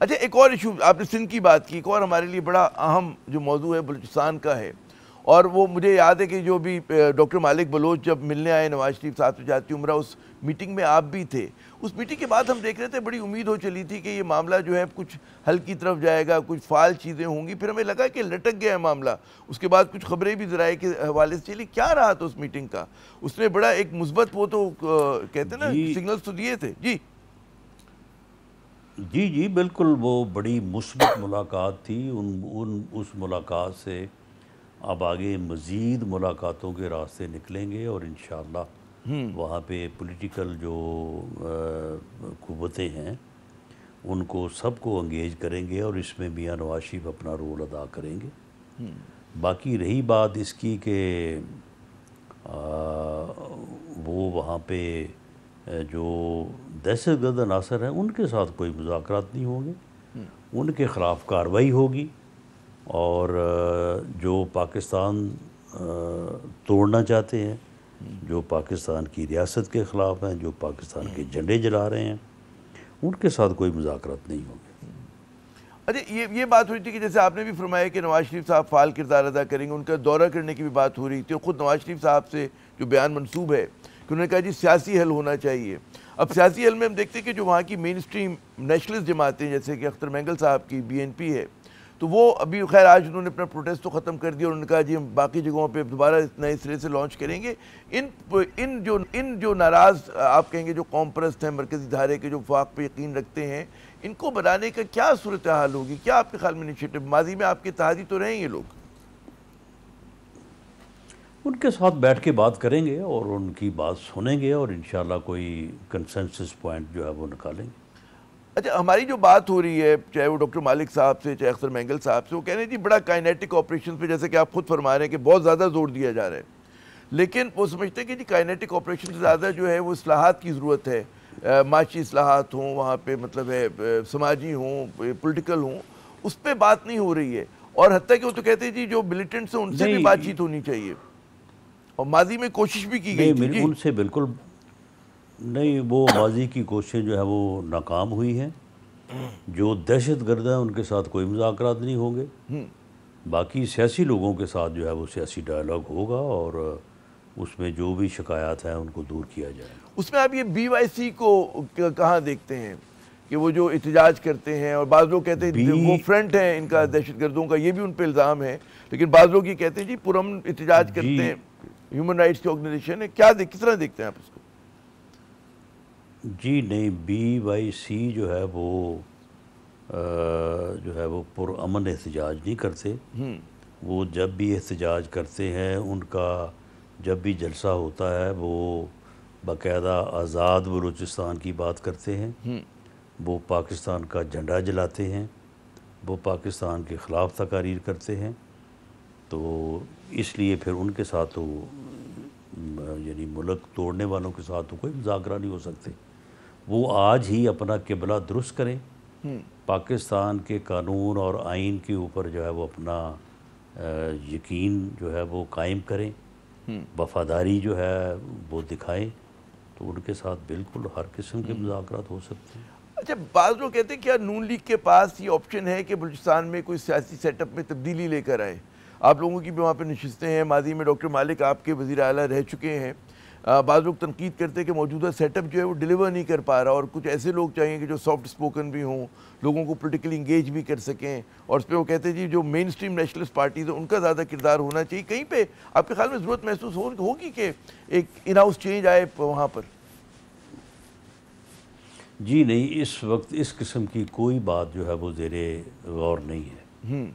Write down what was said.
اچھا ایک اور ایشو آپ نے سندھ کی بات کی، ایک اور ہمارے لیے بڑا اہم جو موضوع ہے بلوچستان کا ہے، اور وہ مجھے یاد ہے کہ جو بھی ڈاکٹر مالک بلوچ جب ملنے آئے نواز شریف صاحب سے جاتی عمرہ، اس میٹنگ میں آپ بھی تھے. اس میٹنگ کے بعد ہم دیکھ رہے تھے بڑی امید ہو چلی تھی کہ یہ معاملہ جو ہے کچھ حل کی طرف جائے گا، کچھ فعال چیزیں ہوں گی. پھر ہمیں لگا کہ لٹک گیا ہے معاملہ. اس کے بعد کچھ خبریں بھی ذرائع کے حوالے سے چلی. کیا رہا تھا اس میٹنگ کا؟ اس نے بڑا ایک مثبت وہ تو کہتے ہیں نا سگنلز تو دیے تھے. جی جی جی بالکل، وہ بڑی مثبت ملاقات تھی. اس ملاقات سے اب آگے مزید ملاقاتوں کے راستے نکلیں گے، اور انشاءاللہ وہاں پہ پولیٹیکل جو قوتیں ہیں ان کو سب کو انگیج کریں گے، اور اس میں میاں نواز شریف اپنا رول ادا کریں گے. باقی رہی بات اس کی کہ وہ وہاں پہ جو دہشت گرد عناصر ہیں ان کے ساتھ کوئی مذاکرات نہیں ہوں گے، ان کے خلاف کارروائی ہوگی. اور جو پاکستان توڑنا چاہتے ہیں، جو پاکستان کی ریاست کے خلاف ہیں، جو پاکستان کے جھنڈے جلا رہے ہیں، ان کے ساتھ کوئی مذاکرات نہیں ہوں گے. اچھا یہ بات ہوئی تھی کہ جیسے آپ نے بھی فرمایا کہ نواز شریف صاحب فعال کردار ادا کریں گے، ان کا دورہ کرنے کی بھی بات ہو رہی تھی، اور خود نواز شریف صاحب سے جو بیان منسوب ہے کہ انہوں نے کہا جی سیاسی حل ہونا چاہیے. اب سیاسی حل میں ہم دیکھتے ہیں کہ جو وہاں کی مین اسٹریم نیشنلسٹ جماعتیں جیسے کہ اختر مینگل صاحب کی BNP ہے، تو وہ ابھی خیر آج انہوں نے اپنا پروٹیسٹ تو ختم کر دیا، اور انہوں نے کہا جی ہم باقی جگہوں پہ دوبارہ نئے سرے سے لانچ کریں گے. ان جو ناراض آپ کہیں گے جو قوم پرست ہیں، مرکزی دھارے کے جو وفاق پہ یقین رکھتے ہیں، ان کو بنانے کا کیا صورتحال ہوگی؟ کیا آپ کے خیال میں انیشیٹو؟ ماضی میں آپ کے اتحادی تو رہے ہیں یہ لوگ. ان کے ساتھ بیٹھ کے بات کریں گے اور ان کی بات سنیں گے، اور انشاءاللہ کوئی کنسنسس پوائنٹ جو ہے وہ نکالیں گے. اچھا ہماری جو بات ہو رہی ہے چاہے وہ ڈاکٹر مالک صاحب سے، چاہے اختر مینگل صاحب سے، وہ کہہ رہے ہیں جی بڑا کائنیٹک آپریشن پہ، جیسے کہ آپ خود فرما رہے ہیں کہ بہت زیادہ زور دیا جا رہا ہے، لیکن وہ سمجھتے ہیں کہ جی کائنیٹک آپریشن سے زیادہ جو ہے وہ اصلاحات کی ضرورت ہے. معاشی اصلاحات ہوں، وہاں پہ مطلب ہے سماجی ہوں، پولیٹیکل ہوں، اس پہ بات نہیں ہو رہی ہے. اور حتیٰ کہ وہ تو کہتے ہیں جی جو ملیٹنٹس ہیں ان سے بھی بات چیت ہونی چاہیے، اور ماضی میں کوشش بھی کی گئی تھی. نہیں ان سے بالکل نہیں، وہ ماضی کی کوششیں جو ہے وہ ناکام ہوئی ہیں. جو دہشت گرد ہیں ان کے ساتھ کوئی مذاکرات نہیں ہوں گے. باقی سیاسی لوگوں کے ساتھ جو ہے وہ سیاسی ڈائلاگ ہوگا، اور اس میں جو بھی شکایات ہیں ان کو دور کیا جائے گا. اس میں آپ یہ BYC کو کہاں دیکھتے ہیں کہ وہ جو احتجاج کرتے ہیں، اور بعض لوگ کہتے ہیں وہ فرنٹ ہیں ان کا دہشت گردوں کا، یہ بھی ان پہ الزام ہے، لیکن بعض لوگ یہ کہتے ہیں جی پرامن احتجاج کرتے ہیں، ہیومن رائٹس کی آرگنائزیشن ہے. کس طرح دیکھتے ہیں آپ اس کو؟ جی نہیں، BYC جو ہے وہ پرامن احتجاج نہیں کرتے. وہ جب بھی احتجاج کرتے ہیں، ان کا جب بھی جلسہ ہوتا ہے وہ باقاعدہ آزاد بلوچستان کی بات کرتے ہیں. وہ پاکستان کا جھنڈا جلاتے ہیں، وہ پاکستان کے خلاف تقاریر کرتے ہیں. تو اس لیے پھر ان کے ساتھ تو یعنی ملک توڑنے والوں کے ساتھ تو کوئی مذاکرہ نہیں ہو سکتے. وہ آج ہی اپنا قبلہ درست کریں، پاکستان کے قانون اور آئین کے اوپر جو ہے وہ اپنا یقین جو ہے وہ قائم کریں، وفاداری جو ہے وہ دکھائیں، تو ان کے ساتھ بالکل ہر قسم کے مذاکرات ہو سکتے ہیں. اچھا بعض لوگ کہتے ہیں کیا نون لیگ کے پاس یہ آپشن ہے کہ بلوچستان میں کوئی سیاسی سیٹ اپ میں تبدیلی لے کر آئے؟ آپ لوگوں کی بھی وہاں پہ نشستیں ہیں، ماضی میں ڈاکٹر مالک آپ کے وزیر اعلیٰ رہ چکے ہیں. بعض لوگ تنقید کرتے ہیں کہ موجودہ سیٹ اپ جو ہے وہ ڈیلیور نہیں کر پا رہا، اور کچھ ایسے لوگ چاہیے کہ جو سافٹ سپوکن بھی ہوں، لوگوں کو پولیٹیکلی انگیج بھی کر سکیں. اور اس پہ وہ کہتے ہیں جی جو مین اسٹریم نیشنلسٹ پارٹیز ہیں ان کا زیادہ کردار ہونا چاہیے. کہیں پہ آپ کے خیال میں ضرورت محسوس ہوگی کہ ایک ان ہاؤس چینج آئے وہاں پر؟ جی نہیں، اس وقت اس قسم کی کوئی بات جو ہے وہ زیر غور نہیں ہے.